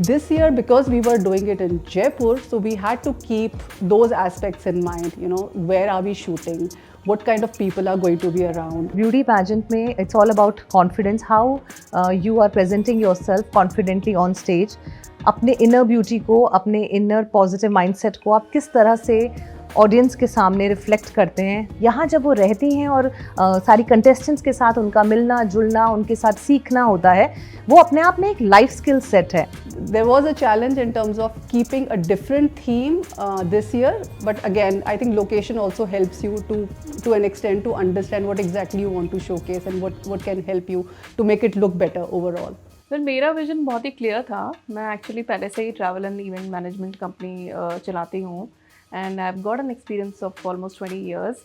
This year, because we were doing it in Jaipur, so we had to keep those aspects in mind. You know, where are we shooting? What kind of people are going to be around? Beauty pageant में it's all about confidence. How you are presenting yourself confidently on stage. अपने inner beauty को, अपने inner positive mindset को आप किस तरह से audience के सामने रिफ्लेक्ट करते हैं. यहाँ जब वो रहती हैं और सारी कंटेस्टेंट्स के साथ उनका मिलना जुलना, उनके साथ सीखना होता है, वो अपने आप में एक लाइफ स्किल सेट है. There was a challenge in terms of keeping a different theme this year, but again, I think location also helps you to an extent to understand what exactly you want to showcase and what can help you to make it look better overall. फिर मेरा vision बहुत ही clear था. मैं actually पहले से ही travel and event management company चलाती हूँ and I've got an experience of almost 20 years.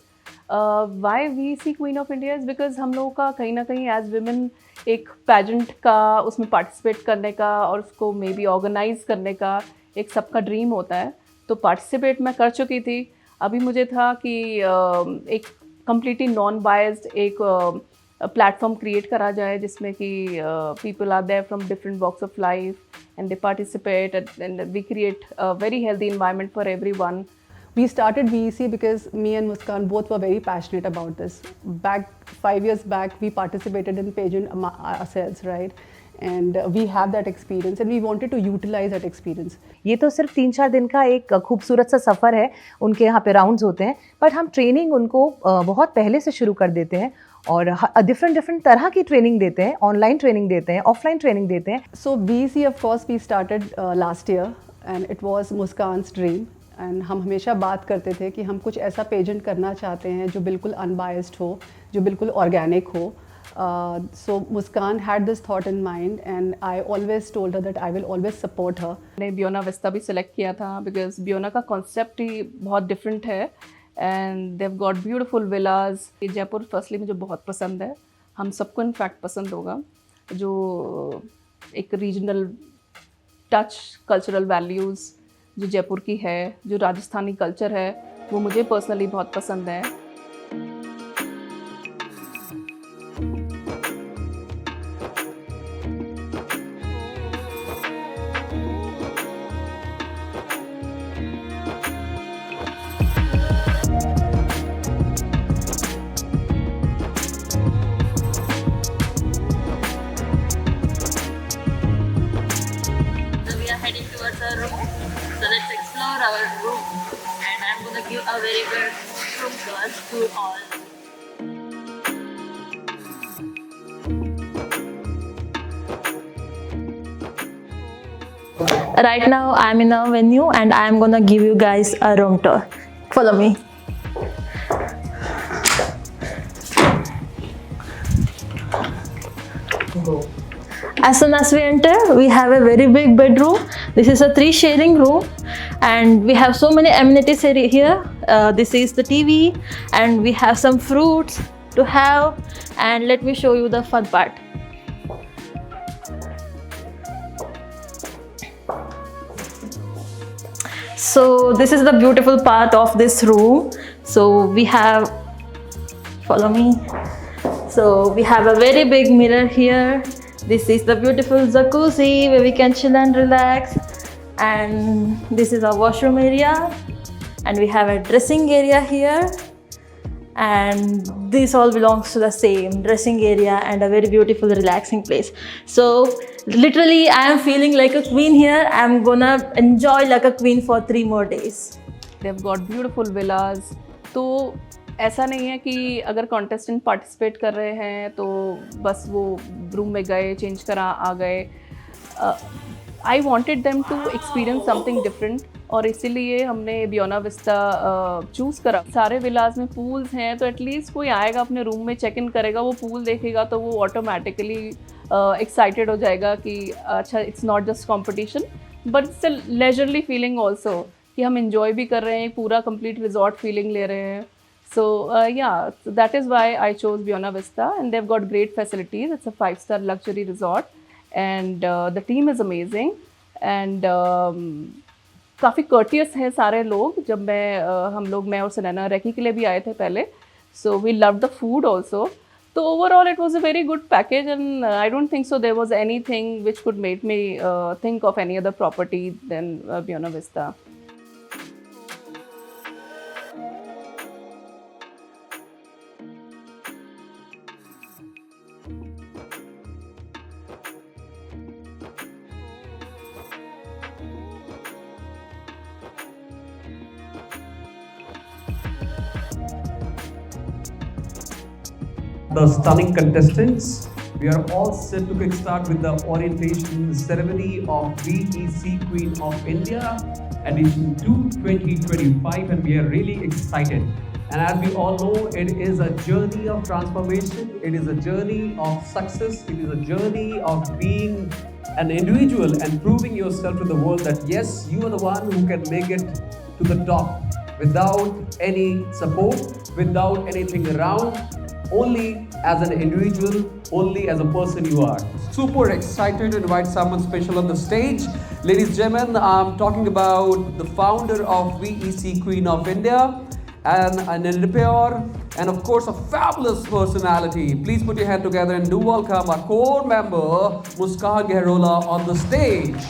Why we see Queen of India is because हम लोगों का कहीं ना कहीं as women एक pageant का उसमें participate करने का और उसको maybe organize करने का एक सबका dream होता है. तो participate मैं कर चुकी थी. अभी मुझे था कि एक completely non-biased एक प्लेटफॉर्म क्रिएट करा जाए जिसमें कि people are there from different walks of life and they participate and we create a very healthy environment for everyone. We started VEC because me and Muskan both were very passionate about this. Back 5 years back, we participated in pageant ourselves, right? And we have that experience and we wanted to utilize that experience. ये तो सिर्फ 3-4 दिन का एक खूबसूरत सा सफ़र है. उनके यहाँ पे राउंड्स होते हैं, बट हम ट्रेनिंग उनको बहुत पहले से शुरू कर देते हैं और डिफरेंट तरह की ट्रेनिंग देते हैं. ऑनलाइन ट्रेनिंग देते हैं, ऑफलाइन ट्रेनिंग देते हैं. So VEC, of course, we started last year and it was Muskan's dream. And हम हमेशा बात करते थे कि हम कुछ ऐसा पेजेंट करना चाहते हैं जो बिल्कुल अनबायस्ड हो, जो बिल्कुल ऑर्गेनिक हो. So Muskan had this thought in mind and I always told her that I will always support her. मैंने ब्योना विस्ता भी सिलेक्ट किया था बिकॉज ब्योना का कॉन्सेप्ट ही बहुत डिफरेंट है and they have got beautiful village. Jaipur firstly मुझे बहुत पसंद है. हम सबको इनफैक्ट पसंद होगा. जो एक रीजनल टच, कल्चरल वैल्यूज़ जो जयपुर की है, जो राजस्थानी कल्चर है, वो मुझे पर्सनली बहुत पसंद है. Heading towards our room. So let's explore our room and I'm going to give a very good room tour to all. Right now I'm in a venue and I'm going to give you guys a room tour. Follow me. As soon as we enter, we have a very big bedroom. This is a 3 sharing room and we have so many amenities here. This is the TV and we have some fruits to have, and let me show you the fun part. So this is the beautiful part of this room. So we have, follow me. So we have a very big mirror here. This is the beautiful jacuzzi where we can chill and relax, and this is our washroom area, and we have a dressing area here, and this all belongs to the same dressing area and a very beautiful relaxing place. So literally I am feeling like a queen here. I'm gonna enjoy like a queen for 3 more days. They've got beautiful villas. तो ऐसा नहीं है कि अगर contestant participate कर रहे हैं तो बस वो रूम में गए, चेंज करा, आ गए. I wanted them to experience something different और इसीलिए हमने ब्योना विस्ता चूज़ करा. सारे विलाज में पूल्स हैं तो एटलीस्ट कोई आएगा अपने रूम में चेक इन करेगा, वो पूल देखेगा तो वो ऑटोमेटिकली एक्साइटेड हो जाएगा कि अच्छा, it's not just competition but it's a leisurely feeling also कि हम इंजॉय भी कर रहे हैं, पूरा कंप्लीट रिजॉर्ट फीलिंग ले रहे हैं. So yeah, so that is why I chose Buona Vista, and they've got great facilities. It's a 5-star luxury resort, and the team is amazing, and काफ़ी courteous है सारे लोग. जब मैं और सुनैना रेकी के लिए भी आए थे पहले, so we loved the food also. So overall, it was a very good package, and I don't think so there was anything which could make me think of any other property than Buena Vista. The stunning contestants, we are all set to kickstart with the orientation ceremony of VEC Queen of India edition 2 2025, and we are really excited. And as we all know, it is a journey of transformation, it is a journey of success, it is a journey of being an individual and proving yourself to the world that yes, you are the one who can make it to the top without any support, without anything around. Only as an individual, only as a person you are. Super excited to invite someone special on the stage. Ladies and gentlemen, I'm talking about the founder of VEC Queen of India and an entrepreneur and of course a fabulous personality. Please put your hand together and do welcome our core member, Muskan Gehrola, on the stage.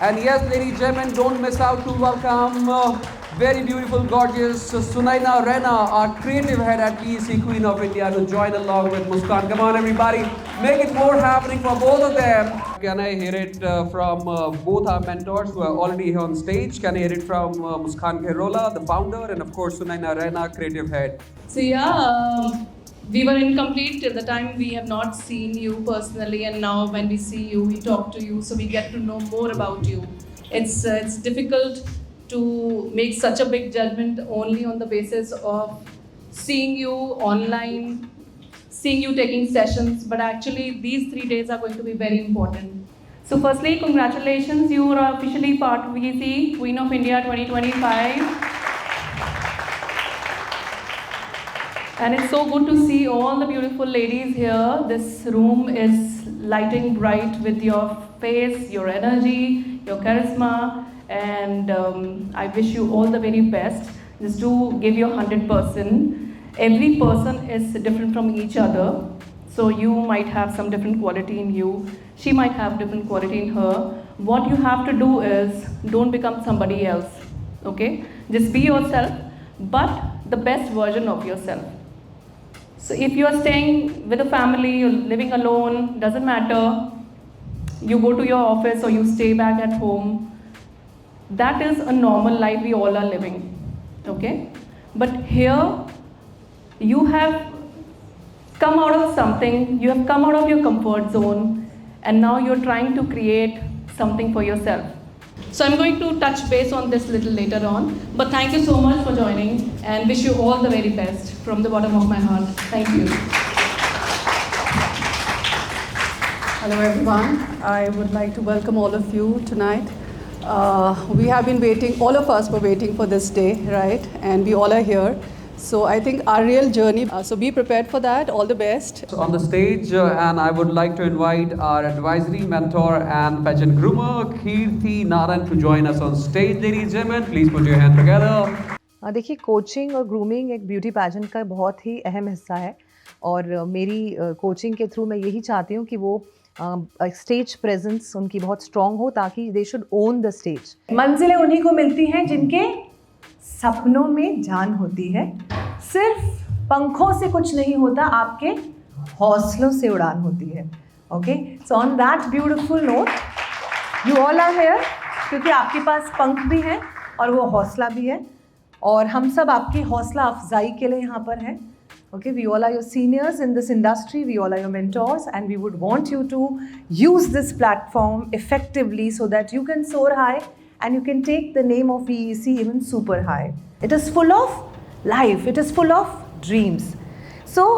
And yes, ladies and gentlemen, don't miss out to welcome very beautiful, gorgeous Sunaina Rena, our creative head at VEC Queen of India, to join along with Muskan. Come on, everybody, make it more happening for both of them. Can I hear it from both our mentors who are already here on stage? Can I hear it from Muskan Gehrola, the founder, and of course Sunaina Rena, creative head? So yeah, we were incomplete till the time we have not seen you personally, and now when we see you, we talk to you, so we get to know more about you. It's difficult to make such a big judgment only on the basis of seeing you online, seeing you taking sessions, but actually these 3 days are going to be very important. So firstly, congratulations, you are officially part of VEC Queen of India 2025. And it's so good to see all the beautiful ladies here. This room is lighting bright with your face, your energy, your charisma, and I wish you all the very best. Just do give your 100%. Every person is different from each other, so you might have some different quality in you. She might have different quality in her. What you have to do is don't become somebody else, okay? Just be yourself, but the best version of yourself. So if you are staying with a family, you're living alone, doesn't matter. You go to your office or you stay back at home. That is a normal life we all are living, okay? But here, you have come out of something, you have come out of your comfort zone, and now you're trying to create something for yourself. So I'm going to touch base on this little later on, but thank you so much for joining and wish you all the very best from the bottom of my heart. Thank you. Hello everyone, I would like to welcome all of you tonight. We have been waiting, all of us were waiting for this day, right? And we all are here. So I think our real journey, so be prepared for that, all the best. On the stage, and I would like to invite our advisory mentor and pageant groomer, Kirti Naran, to join us on stage. Ladies and gentlemen, please put your hand together. देखिए coaching और grooming एक beauty pageant का बहुत ही अहम हिस्सा है और मेरी कोचिंग के थ्रू मैं यही चाहती हूँ कि वो स्टेज प्रेजेंस उनकी बहुत स्ट्रॉन्ग हो ताकि they should own the stage. मंजिलें उन्हीं को मिलती हैं जिनके सपनों में जान होती है। सिर्फ पंखों से कुछ नहीं होता, आपके हौसलों से उड़ान होती है। Okay, so on that beautiful note you all are here क्योंकि आपके पास पंख भी हैं और वो हौसला भी है और हम सब आपकी हौसला अफजाई के लिए यहाँ पर हैं। Okay, we all are your seniors in this industry, we all are your mentors, and we would want you to use this platform effectively so that you can soar high and you can take the name of VEC even super high. It is full of life, it is full of dreams. So,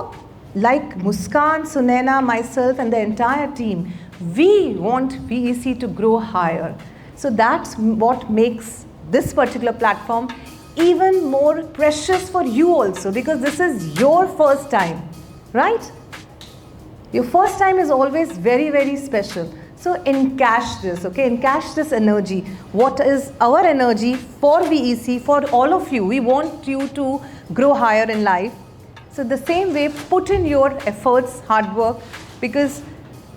like Muskan, Sunaina, myself and the entire team, we want VEC to grow higher. So that's what makes this particular platform even more precious for you also, because this is your first time, right? Your first time is always very, very special. So encash this, okay? Encash this energy. What is our energy for VEC, for all of you? We want you to grow higher in life. So the same way, put in your efforts, hard work, because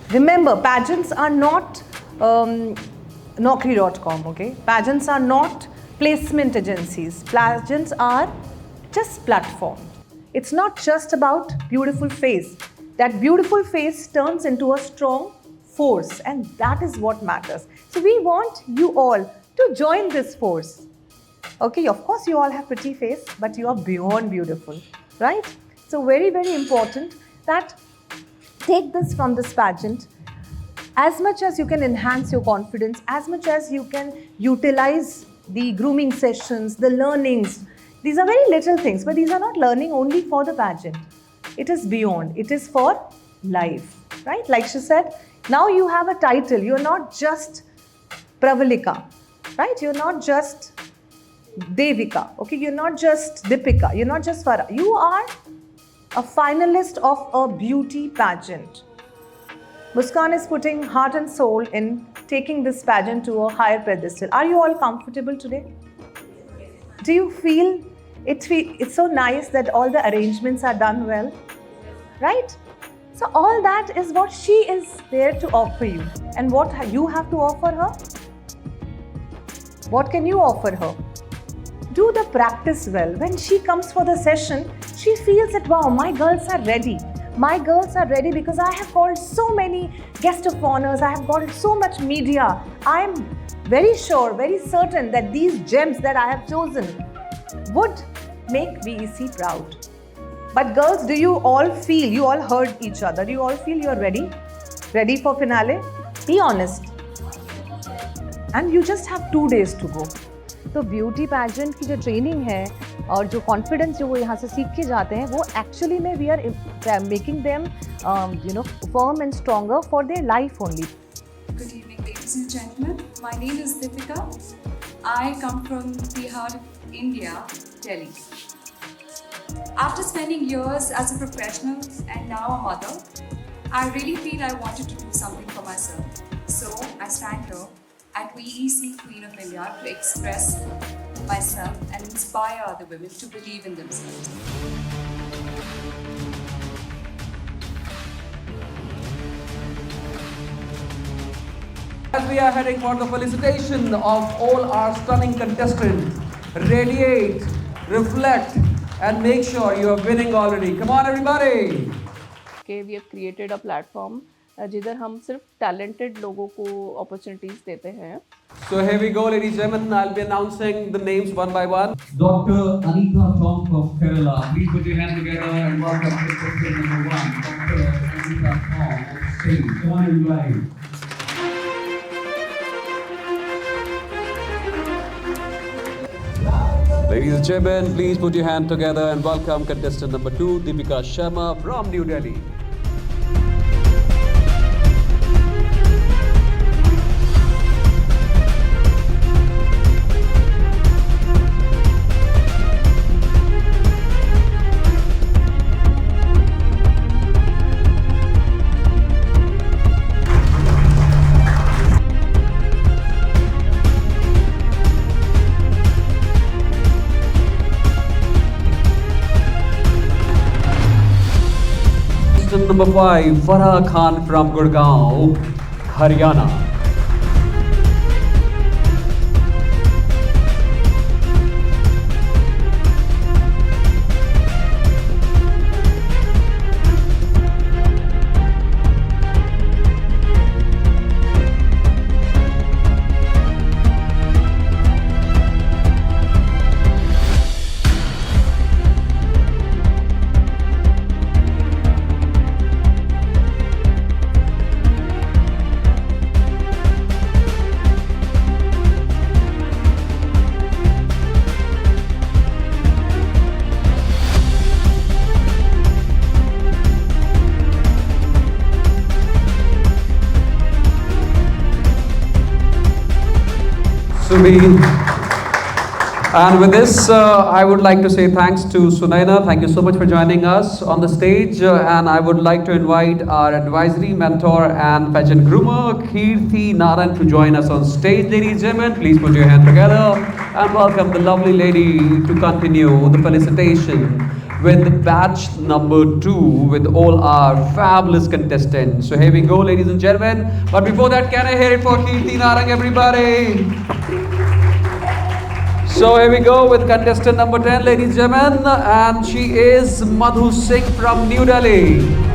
remember, pageants are not Naukri.com, okay? Pageants are not placement agencies. Pageants are just platform. It's not just about beautiful face. That beautiful face turns into a strong force, and that is what matters. So we want you all to join this force. Okay, of course you all have pretty face, but you are beyond beautiful, right? So very, very important that take this from this pageant. As much as you can enhance your confidence, as much as you can utilize the grooming sessions, the learnings. These are very little things, but these are not learning only for the pageant. It is beyond, it is for life, right? Like she said, now you have a title. You're not just Pravalika, right? You're not just Devika, okay? You're not just Deepika, you're not just Farah. You are a finalist of a beauty pageant. Muskan is putting heart and soul in taking this pageant to a higher pedestal. Are you all comfortable today? Do you feel it's so nice that all the arrangements are done well? Right? So all that is what she is there to offer you. And what you have to offer her? What can you offer her? Do the practice well. When she comes for the session, she feels that, wow, my girls are ready. My girls are ready because I have called so many guest of honors. I have got so much media. I am very sure, very certain that these gems that I have chosen would make VEC proud. But girls, do you all feel, you all heard each other, do you all feel you are ready? Ready for finale? Be honest. And you just have 2 days to go. तो beauty pageant की जो training है और जो confidence जो वो यहाँ से सीख के जाते हैं वो एक्चुअली में we are making them firm and stronger for their life only. Good evening, ladies and gentlemen. My name is Deepika. I come from Bihar, India, Delhi. After spending years as a professional and now a mother, I really feel I wanted to do something for myself. So I stand here at VEC Queen of India to express myself and inspire other women to believe in themselves. As we are heading for the felicitation of all our stunning contestants, radiate, reflect, and make sure you are winning already. Come on, everybody! Okay, we have created a platform जिधर हम सिर्फ talented लोगों को opportunities देते हैं. So here we go, ladies and gentlemen. I'll be announcing the names one by one. Dr. Anita Tom from Kerala. Please put your hands together and welcome contestant number 1, Dr. Anita Tom on stage. Come on, everybody. Ladies and gentlemen, please put your hand together and welcome contestant number 2, Deepika Sharma from New Delhi. Number 5, Farah Khan from Gurgaon, Haryana. And with this, I would like to say thanks to Sunaina. Thank you so much for joining us on the stage. And I would like to invite our advisory mentor and pageant groomer, Kirti Naran, to join us on stage. Ladies and gentlemen, please put your hand together and welcome the lovely lady to continue the felicitation with batch number 2 with all our fabulous contestants. So here we go, ladies and gentlemen. But before that, can I hear it for Kirti Narang, everybody? So here we go with contestant number 10, ladies and gentlemen, and she is Madhu Singh from New Delhi.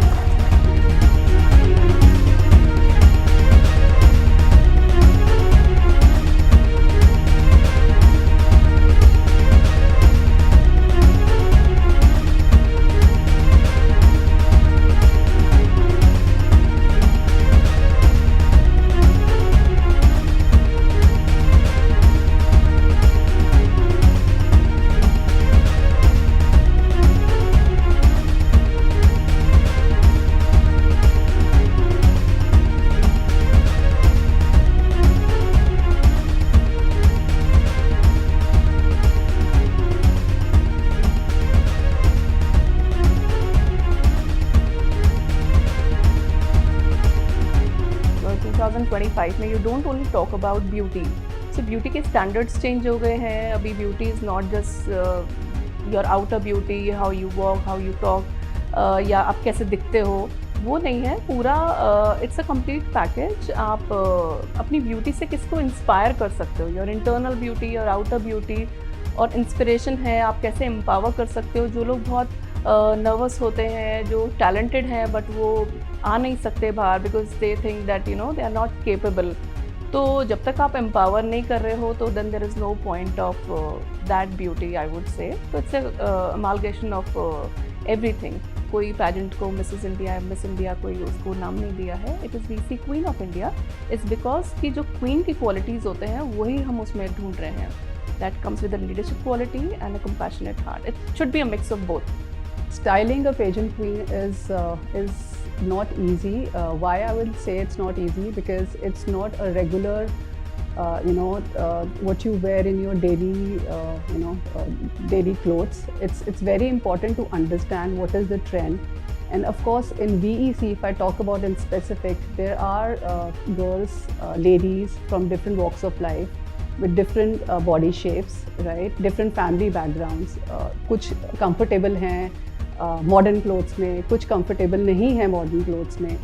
Well, 2025 में you don't only talk about beauty. So beauty के standards change हो गए हैं. अभी beauty is not just your outer beauty, how you walk, how you talk, या आप कैसे दिखते हो, वो नहीं है. पूरा it's a complete package. आप अपनी beauty से किसको inspire कर सकते हो. Your internal beauty, your outer beauty, और inspiration है आप कैसे empower कर सकते हो. जो लोग बहुत नर्वस होते हैं, जो टैलेंटेड हैं बट वो आ नहीं सकते बाहर because they think that you know they are not capable. तो जब तक आप एम्पावर नहीं कर रहे हो तो then there is no point of that beauty I would say. तो इट्स अमालगेशन ऑफ एवरीथिंग. कोई पैजेंट को मिसेस इंडिया कोई उसको नाम नहीं दिया है. इट इज़ वीसी queen of India. It's because कि जो क्वीन की क्वालिटीज़ होते हैं वही हम उसमें ढूंढ रहे हैं. That comes with a leadership quality and a compassionate heart. It should be a mix of both. Styling a pageant queen is not easy. Why I will say it's not easy? Because it's not a regular, what you wear in your daily, daily clothes. It's very important to understand what is the trend. And of course, in VEC, if I talk about in specific, there are girls, ladies from different walks of life, with different body shapes, right? Different family backgrounds. कुछ comfortable हैं modern clothes में, कुछ comfortable नहीं है modern clothes में.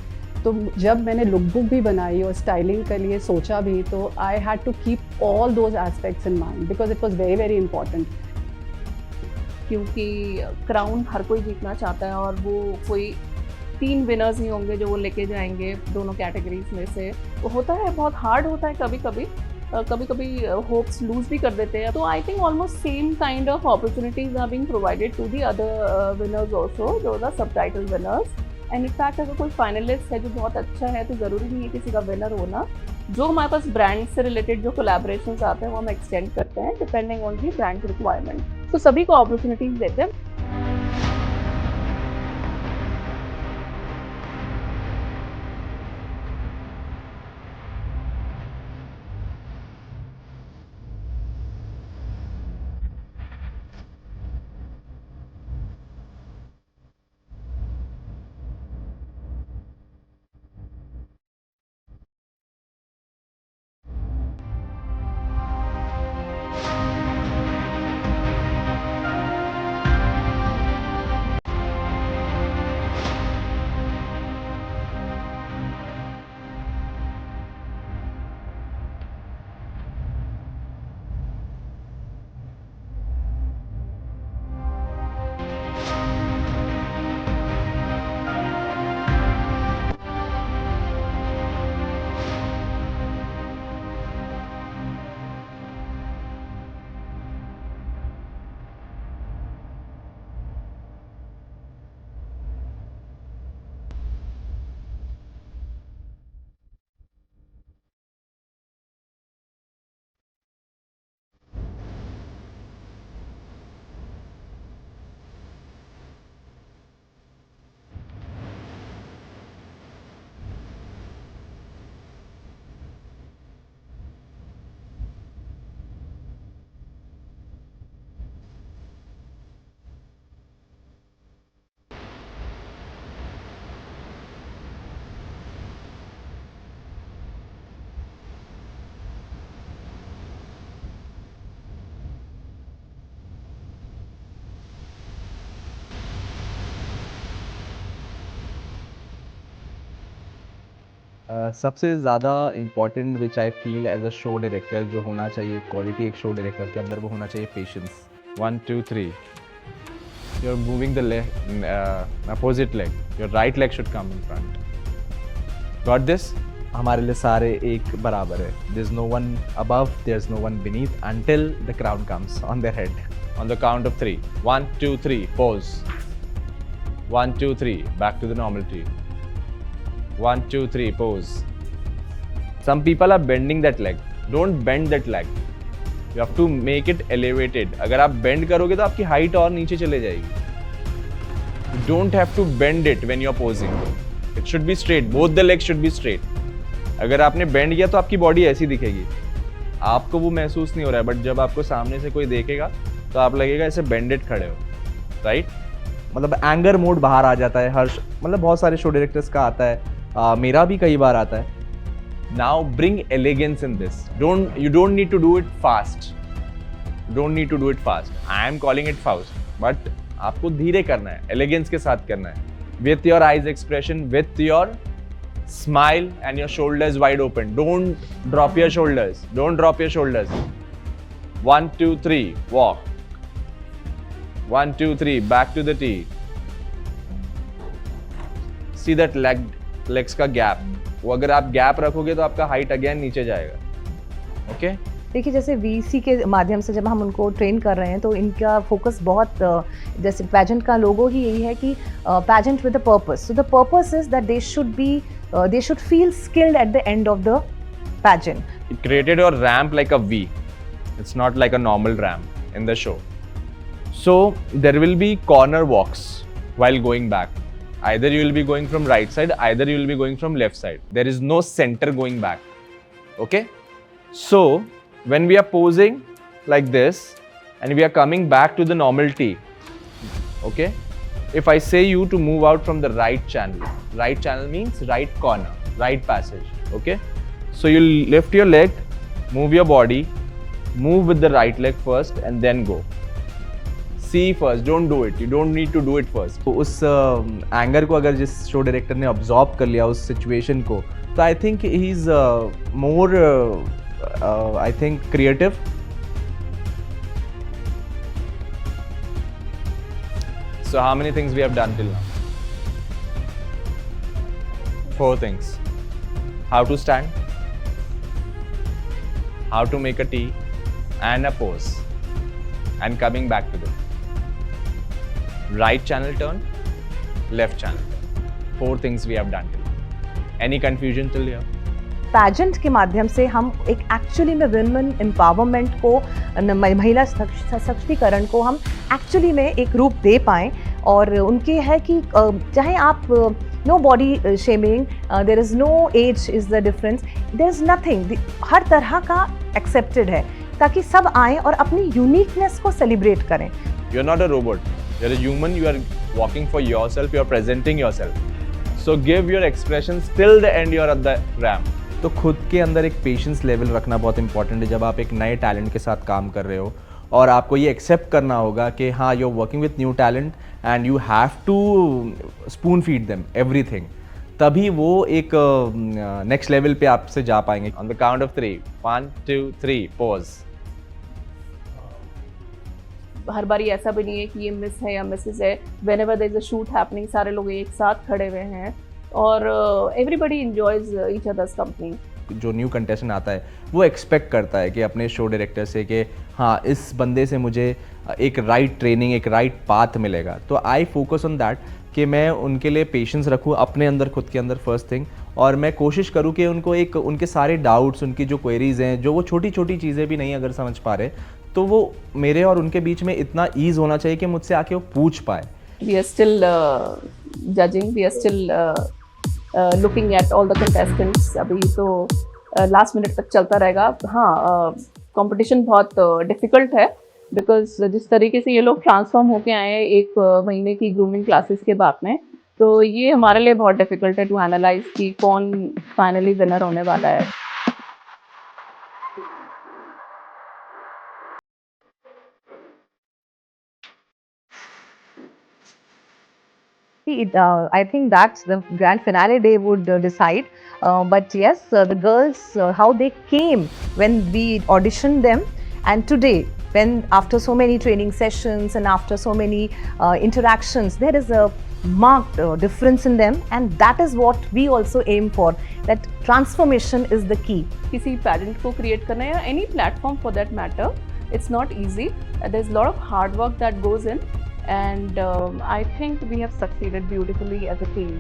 तो जब मैंने लुक बुक भी बनाई और स्टाइलिंग के लिए सोचा भी, तो I had to keep all those aspects in mind because it was very very important. क्योंकि क्राउन हर कोई जीतना चाहता है और वो कोई 3 विनर्स ही होंगे जो वो लेके जाएंगे दोनों कैटेगरीज में से. तो होता है, बहुत हार्ड होता है कभी कभी. कभी कभी होप्स लूज भी कर देते हैं. तो I think almost same kind of opportunities are being provided to the other winners also, जो the subtitle winners. And in fact अगर कोई फाइनलिस्ट है जो बहुत अच्छा है तो ज़रूरी नहीं है किसी का विनर होना. जो हमारे पास ब्रांड से रिलेटेड जो कोलैबोरेशंस आते हैं वो हम एक्सटेंड करते हैं depending on the brand requirement. तो सभी को अपॉर्चुनिटीज देते हैं. सबसे ज़्यादा important which I feel as a show director जो होना चाहिए क्वालिटी एक शो डायरेक्टर के अंदर वो होना चाहिए patience. 1 2 3 you're moving the opposite leg, your right leg should come in front. Got this? हमारे लिए सारे एक बराबर है. There's no one above, there's no one beneath until the crown comes on their head. On the count of 3, 1 2 3 pose. 1 2 3 back to the normality. 1 2 3 pose. Some people are bending that leg. Don't bend that leg. You have to make it elevated. अगर आप bend करोगे तो आपकी height और नीचे चले जाएगी. You don't have to bend it when you're posing. It should be straight. Both the legs should be straight. अगर आपने bend किया तो आपकी body ऐसी दिखेगी. आपको वो महसूस नहीं हो रहा है, बट जब आपको सामने से कोई देखेगा तो आप लगेगा ऐसे bended खड़े हो, right? मतलब एंगर मोड बाहर आ जाता है. हर मतलब बहुत सारे शो डायरेक्टर्स का आता है, मेरा भी कई बार आता है. Now bring elegance in this. You don't need to do it fast. Don't need to do it fast. I am calling it fast, but आपको धीरे करना है, elegance के साथ करना है. With your eyes expression, with your smile and your shoulders wide open. Don't drop your shoulders. Don't drop your shoulders. 1 2 3 walk. 1 2 3 back to the tee. See that legs का gap. वो अगर आप गैप रखोगे तो आपका हाइट अगेन नीचे जाएगा. Okay देखिए जैसे वीसी के माध्यम से जब हम उनको ट्रेन कर रहे हैं तो इनका फोकस बहुत जैसे पैजेंट का लोगो ही यही है कि pageant with a purpose. So the purpose is that they should feel skilled at the end of the pageant. It created your ramp like a V. It's not like a normal ramp in the show. So there will be corner walks while going back. Either you will be going from right side, either you will be going from left side. There is no center going back. Okay? So when we are posing like this and we are coming back to the normal T, okay? If I say you to move out from the right channel means right corner, right passage, okay? So you lift your leg, move your body, move with the right leg first and then go. See first, don't do it. You don't need to do it first. तो उस anger को अगर जिस show director ने absorb कर लिया उस situation को, तो I think he is more I think creative. So how many things we have done till now? 4 things. How to stand, how to make a tee and a pose, and coming back to them. Right channel turn, left channel turn. 4 things we have done till now. Any confusion till here? Pageant के माध्यम से हम एक actually में women empowerment को महिला सशक्तिकरण को हम एक्चुअली में एक रूप दे पाएँ. और उनके है कि चाहे आप no body shaming, there is no age is the difference, there is nothing. हर तरह का एक्सेप्टेड है ताकि सब आएँ और अपनी यूनिकनेस को सेलिब्रेट करें. You're not a robot. You're a human. You are walking for yourself. You are presenting yourself. So give your expressions till the end. You're at the ramp. तो खुद के अंदर एक पेशेंस लेवल रखना बहुत important है जब आप एक नए टैलेंट के साथ काम कर रहे हो. और आपको ये एक्सेप्ट करना होगा कि हाँ, you are working with new talent and you have to spoon feed them everything. तभी वो एक नेक्स्ट लेवल पे आपसे जा पाएंगे. On the count of 3, 1 2 3 pause. हर बारी ऐसा भी नहीं है कि ये मिस है या मिसेस है. Whenever there is a shoot happening सारे लोग एक साथ खड़े हुए हैं और everybody enjoys each others company. जो न्यू कंटेस्टेंट आता है वो एक्सपेक्ट करता है कि अपने शो डायरेक्टर से कि हाँ, इस बंदे से मुझे एक राइट ट्रेनिंग, एक राइट पाथ मिलेगा. तो आई फोकस ऑन दैट कि मैं उनके लिए पेशेंस रखूँ अपने अंदर, खुद के अंदर फर्स्ट थिंग. और मैं कोशिश करूँ कि उनको एक उनके सारे डाउट्स, उनकी जो क्वेरीज़ हैं, जो वो छोटी छोटी चीज़ें भी नहीं अगर समझ पा रहे, तो वो मेरे और उनके बीच में इतना ईज होना चाहिए कि मुझसे आके वो पूछ पाए. We are still judging, we are still looking at all the contestants. अभी तो लास्ट मिनट तक चलता रहेगा. हाँ, कंपटीशन बहुत डिफ़िकल्ट है बिकॉज जिस तरीके से ये लोग ट्रांसफॉर्म होके आए हैं 1 महीने की ग्रूमिंग क्लासेस के बाद में, तो ये हमारे लिए बहुत डिफ़िकल्ट है टू एनालाइज कि कौन फाइनली विनर होने वाला है. I think that's the grand finale day would decide. But yes, the girls, how they came when we auditioned them, and today, when after so many training sessions and after so many interactions, there is a marked difference in them, and that is what we also aim for. That transformation is the key. किसी pageant को create करना या any platform for that matter, it's not easy. There is lot of hard work that goes in, and I think we have succeeded beautifully as a team.